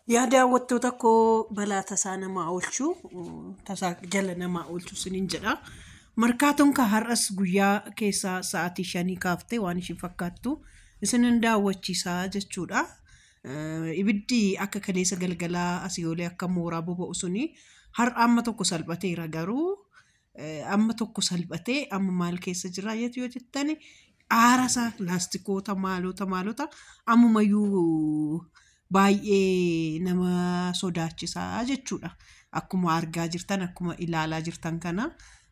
Yaada wattoota koo balaa tasaa namaa oolchuu tasaa jala namaa oolchuu sinin jedha. Markaatoon kan har'as guyyaa keessaa sa'aatii 5 kaaftee waan ishin fakkaattu isinin daawwachiisaa jechuudha. Ibiddi akka kaleessa galgalaa asii olee akka mooraa boba'u suni har'a amma tokko salphateera garuu amma tokko salphatee amma maal keessa jira yoo jettani aarasaa laastikoota maalota ammumayyuu baay'ee nama sodaachisaa jechuudha. Akkuma argaa jirtan akkuma ilaalaa jirtan kana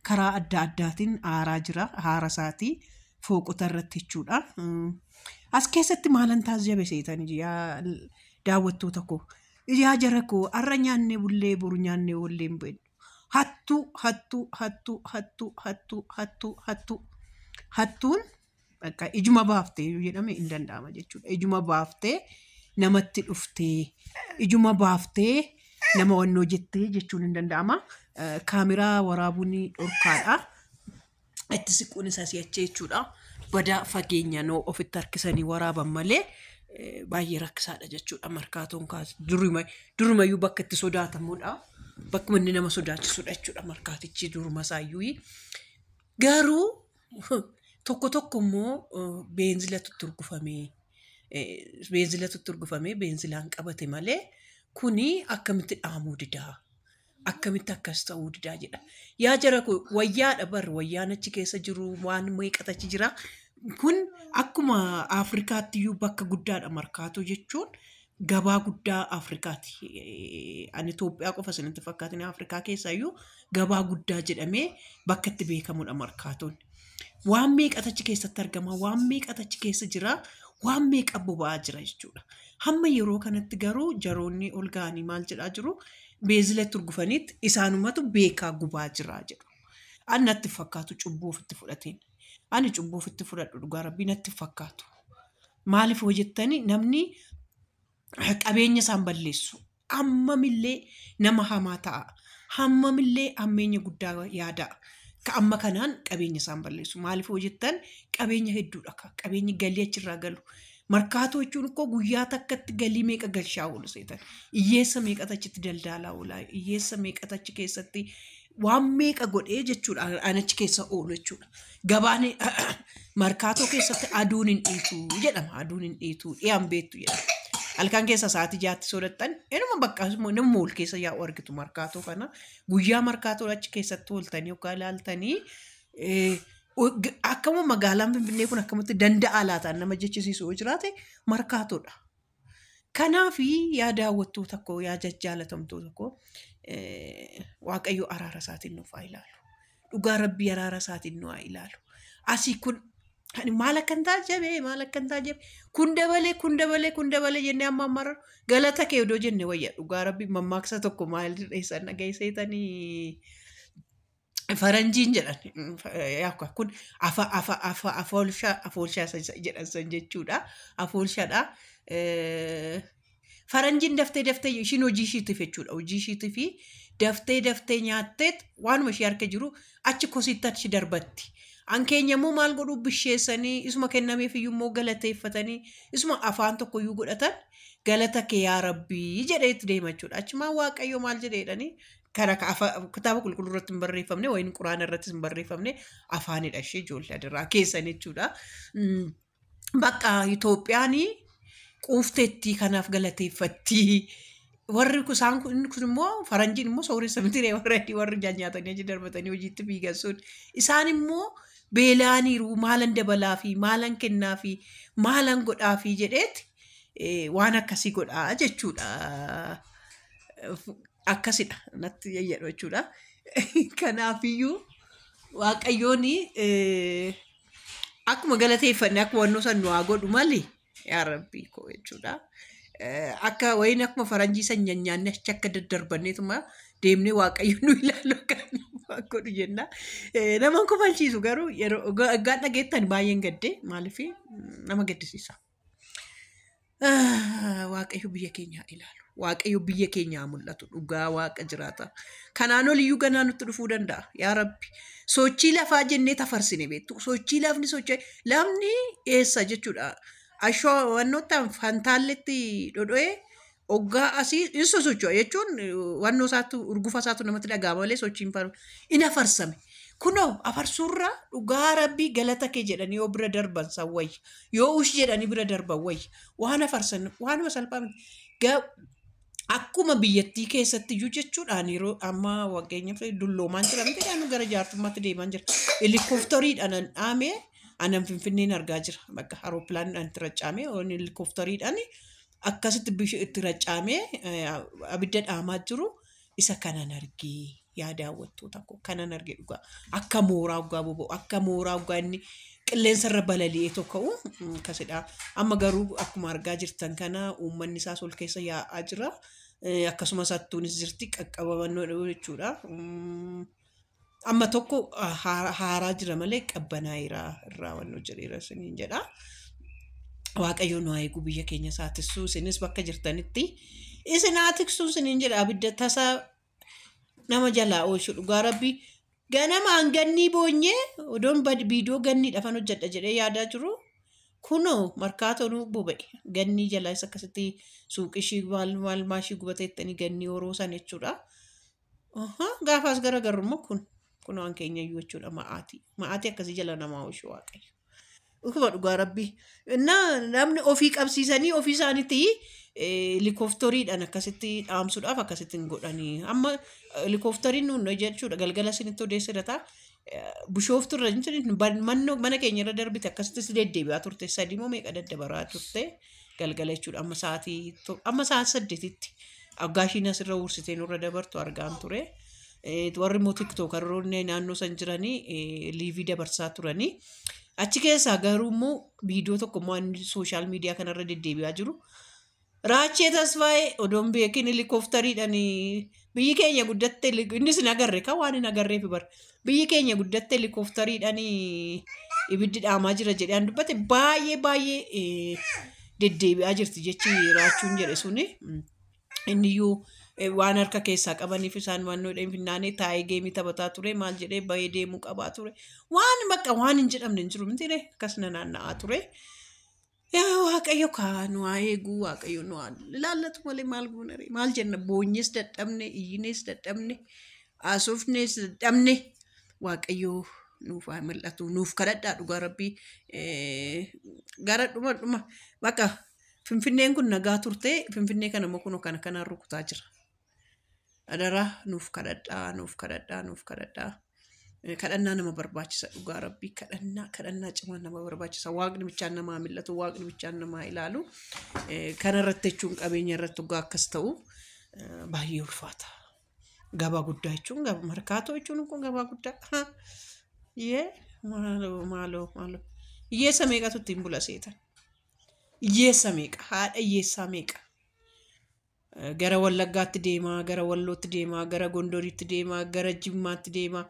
karaa adda addaatiin aaraa jira haara isaatii fooqota irratti jechuudha. As keessatti maalan taasise seetanii yaa daawwattoota koo yaa jara koo har'a nyaannee bullee boru nyaannee oollee hin beeknu. Hattuun bakka ijuma baaftee jedhame hin danda'ama jechuudha. Ijuma baaftee namatti dhuftee ijuma baaftee nama wannoo jettee jechuun hin danda'ama. Kaameraa waraabuun dhorkaadha. Itti siquun isaa si'achee jechuudha. Badaa fageenya noo ofitti harkisanii waraaban malee baay'ee rakkisaadha jechuudha. Markaatoon kaas durumayyuu bakka itti sodaatamudha. Bakka inni nama sodaachisudha jechuudha markaatichi duruma isaayyuu. Garuu tokko tokko immoo beenzilatu turgufamee beenzilaan qabate malee kuni akkamitti dhaamuu didaa akkamitti akkas ta'uu didaa jedha. Yaa jara wayyaadha bar wayyaan achi keessa jiru waan meeqatachi jira. Kun akkuma Afrikaattiyyuu bakka guddaadha markaatoo jechuun gabaa guddaa Afrikaati. Ani Itoophiyaa qofa isinitti fakkaatin Afrikaa keessaayyuu gabaa guddaa jedhamee bakka itti beekamudha markaatoon. Waan meeqatachi keessatti argama waan meeqatachi keessa jira waan meeqa boba'aa jira jechuudha. Hamma yeroo kanatti garuu jaroonni ol ga'anii maal jedhaa jiru beenzila turgufanitti isaanumatu beekaa gubaa jira jedhu. Ani natti fakkaatu cubbuu ofitti fudhateen. Ani cubbuu ofitti fudhadhu dhugaa rabbii natti fakkaatu. Maaliif hojjettani namni qabeenya isaan balleessu hammamillee nama hamaa ta'a. Hammamillee hammeenya guddaa yaada. Ka amma kanaan qabeenya isaan balleessu. Maaliif hojjettan qabeenya hedduudha ka qabeenya galii achirraa galu. Markaatoo jechuun koo guyyaa takkatti galii meeqa galchaa oolu seetan. Iyyeessa meeqatu achitti daldalaa oolaa. Iyyeessa meeqatu achi keessatti waan meeqa godhee jechuudha. Anachi keessa oolu jechuudha. Gabaan markaatoo keessatti aduun hin dhiitu jedhama. Aduun hin dhiitu dhiyaan beektu jedhama. Halkan keessa sa'aatii 6 sodattan enuma bakka nama mool keessa yaa'u argitu markaatoo kana guyyaa markaatoo achi keessatti ooltanii yookaan ilaaltanii akkama magaalaan Finfinnee kun akkamitti danda'a laataan nama jechisiisu yoo jiraate markaatoodha. Kanaaf yaa daawwattoota koo yaa jajjaalatamtoota koo Waaqayyo araara isaatiin nuuf haa ilaalu. Dhugaa rabbii araara isaatiin nu haa ilaalu. Asii kun maal akkan taajjabe kun dabalee jennee amma ammarra galata kee odoo jenne wayya dhugaa rabbii mammaaksa tokko maal dhiyeessan dhageesseetanii faranjiin jedhan kun afoolshaa jedhan san jechuudha. Afoolshaadha. Faranjiin daftee ishiin hojii ishiitiif jechuudha. Hojii ishiitiif daftee nyaatteet waanuma ishee harka jiru achi kosiitti achi darbatti. Ankeenya immoo maal godhuu bisheessanii isuma kennameef iyyuu immoo galateeffatanii isuma afaan tokko iyyuu godhatan galata kee yaa rabbii jedheetti deema jechuudha. Achumaan Waaqayyo maal jedheedhanii kana kitaaba qulqulluu irratti hin barreeffamne wayin quraana irrattis hin barreeffamne afaanidha ishee ijoollee adirraa keessan jechuudha. Bakka Itoophiyaan quufteetti kanaaf galateeffatti. Warri isaan kun immoo faranjiin immoo sooressa miti warri nyaatanii achi darbatanii hojiitti fiigan sun isaan immoo beelaaniiru maalan dabalaa fi maalan kennaa fi maalan godhaa fi jedheeti waan akkasii godhaa jechuudha. Akkasidha natti yayyadhu jechuudha. Kanaafiyyuu Waaqayyoon akkuma galateeffanne akkuma wannoo san nu haa godhu malee yaa rabbii koo jechuudha. Akka wayin akkuma faranjii san nyaanne achi akka daddarbanneetuma deemnee Waaqayyo nu ilaalu kan godhu jenna. Nama kofalchiisu garuu yeroo gaan dhageettan baay'een gadde maaliif nama gaddisiisa. Waaqayyo biyya keenya ilaalu. Waaqayyo biyya keenya mul'atu dhugaa Waaqa jiraata. Kanaan oliyyuu ganaa nutti dhufuu danda'a yaa rabbi. Sochii lafaa jennee tafarsine beektu. Sochii lafni eessa jechuudha. Ashoo wannoottaan fantaalletti dhodho'ee Oggaa asii in sosocho'a jechuun wannoo isaatu urgufa isaatu namatti dhaga'ama malee sochiin faru in afarsame. Kunoo afarsuurra dhugaa rabbii galata kee jedhanii yoo bira darban san wayya. Yoo ush jedhanii bira darban wayya. Waan afarsan waanuma salphaa miti. Akkuma biyyattii keessatti iyyuu jechuudhaan yeroo amma wageenyaaf dulloomaan jira miti dhaanu gara jaartummaatti deemaa jira. Helikooftariidhaan dhaamee anan Finfinneen argaa jira. Bakka aeroppilaaniidhaan itti raccaamee helikooftariidhaan akkasitti itti raccaamee abidda dhaamaa jiru isa kanan argee yaa daawwattoota koo kanan argee dhugaa akka mooraa dhugaa boba'u akka mooraa dhugaa inni qilleensarra balali'ee tokko akkasidha. Amma garuu akkuma argaa jirtan kana uummanni isaas ol keessa yaa'aa jira. Akkasumas hattuunis jirti qaqqabamannoo jechuudha. Amma tokko haaraa jira malee qabbanaa'eera irraa wannoo jireera siniin jedha. Waaqayyoon waa eeguu biyya keenya saatissuu isinis bakka jirtanitti isin haa tiksuu siniin jedha abidda tasaa nama jalaa oolchu dhugaa rabbii ganamaan gannii boonyee odoon biidoo gannii dhafan hojjedha jedhee yaadaa jiru. Kunoo markaatoon boba'e gannii jalaa isa akkasitti suuqishii maal maashii gubateettanii gannii horoo san jechuudha. Gaafaas garagarummaa kunoo an keenya iyyuu jechuudha ma'aatii akkasii jala namaa oolchu waaqayyo. Ukuma dhugaa rabbii. Namni ofii qabsiisanii ofii isaaniitti helikooftariidhaan akkasitti dhaamsuudhaaf akkasitti hin godhanii. Amma helikooftariin nuun jechuudha galgala isinitti odeessidha. Bishooftu irra mana keenya irra darbite akkasitti deddeebi'aa turte sadii moo meeqa daddabaraa turte galgala jechuudha. Amma sa'a 8tti aggaashiin asirra ursitee nurra dabartu argaan ture. Warri immoo tiktookaroonni naannoo san jiranii liivii dabarsaa turanii. Achi keessaa garuu immoo viidiyoo tokko immoo sooshaal miidiyaa kanarra deddeebi'aa jiru. Raachee Tasfaayee odoon beekin helikooftariidhaan biyyi keenya guddatte innis hin agarre kan waan hin agarreef bara. Biyyi keenya guddatte helikooftariidhaan ibiddi dhaamaa jira jedhee dubbate baay'ee deddeebi'aa jirti jechi raachuun jedhe suni. Inniyyuu waan harka keessaa qabaniif isaan wannoodhaan finnaanee taa'ee geemii taphataa ture maal jedhee bahee deemuu qabaa ture. Waan hin jedhamne hin jiru miti akkasuma naanna'aa ture. Waaqayyo kaan waa eeguu waaqayyo nu ilaallatu malee maal goonare maal jenna boonyees dadhabne iyyines dadhabne haasofnes dadhabne waaqayyo nuuf haa mul'atu nuuf kadhadhaa dhugaa rabbii gara dhuma bakka Finfinneen kun nagaa turte Finfinnee kana immoo kunoo kanaan rukutaa jira. Adaraa nuuf kadhadhaa. Kadhannaa nama barbaachisa dhugaa rabbii kadhannaa cimaa nama barbaachisa waaqni bichaan namaa mil'atu waaqni bichaan namaa ilaalu kanarratti jechuun qabeenya irratti dhugaa akkas ta'u baay'ee ulfaata. Gabaa guddaa jechuun markaatoo jechuun kun gabaa guddaa. Maaloo hiyyeessa meeqatu ittiin bula seetan? Hiyyeessa meeqa haadha hiyyeessaa meeqa? Gara Wallaggaatti deemaa gara Wallootti deemaa gara Gondoritti deemaa gara Jimmaatti deemaa.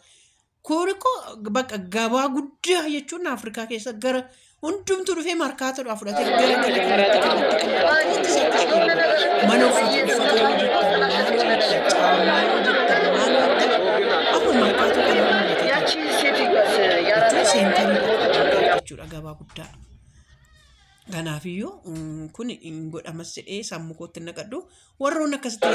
Kooriko bakka gabaa guddaa jechuun Afrikaa keessa gara hundumtuu dhufee markaatoodhaa fudhatee mana jechuudha gabaa guddaa. Kanaafiyyuu kun hin godhamas jedhee sammuu kootti naqadhu warroonni akkasitti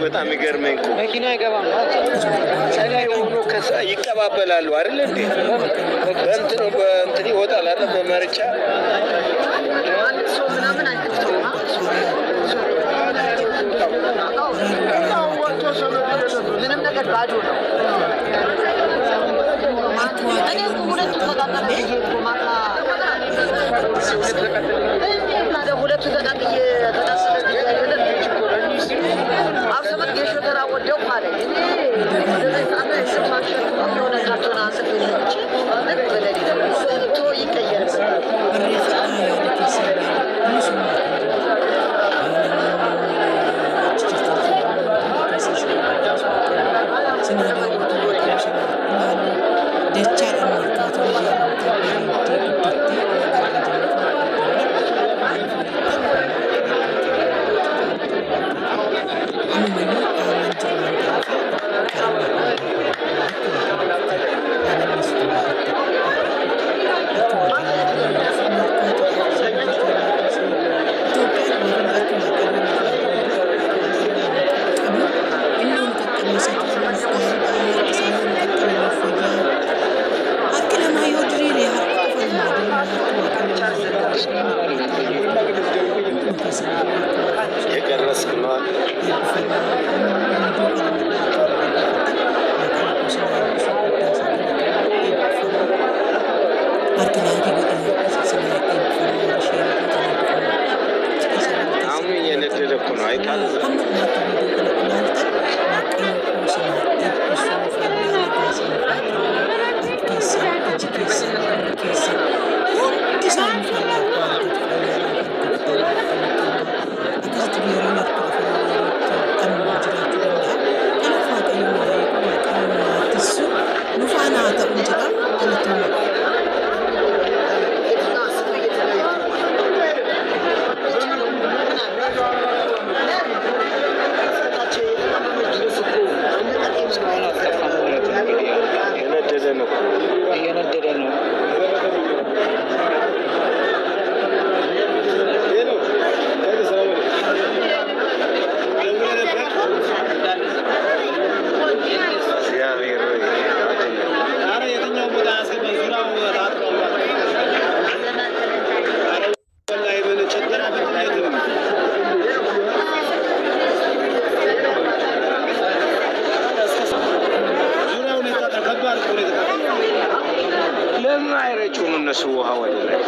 በጣም ይገርመኝ እኮ መኪና አይገባም። ይቀባበላሉ አይደል እንዴ በእንትን ይወጣል አይደል በመርጫ ምናምን አይተውማ ምንም ነገር ባዶ ነው እኔ ሁለቱ ተቃጠለ ማታ ሁለቱ ተቃጥዬ ተዳስለ አብሰመት የሾተራ ወደው ማለት ለምን አይረጩም እነሱ ውሃ ወደ ላይ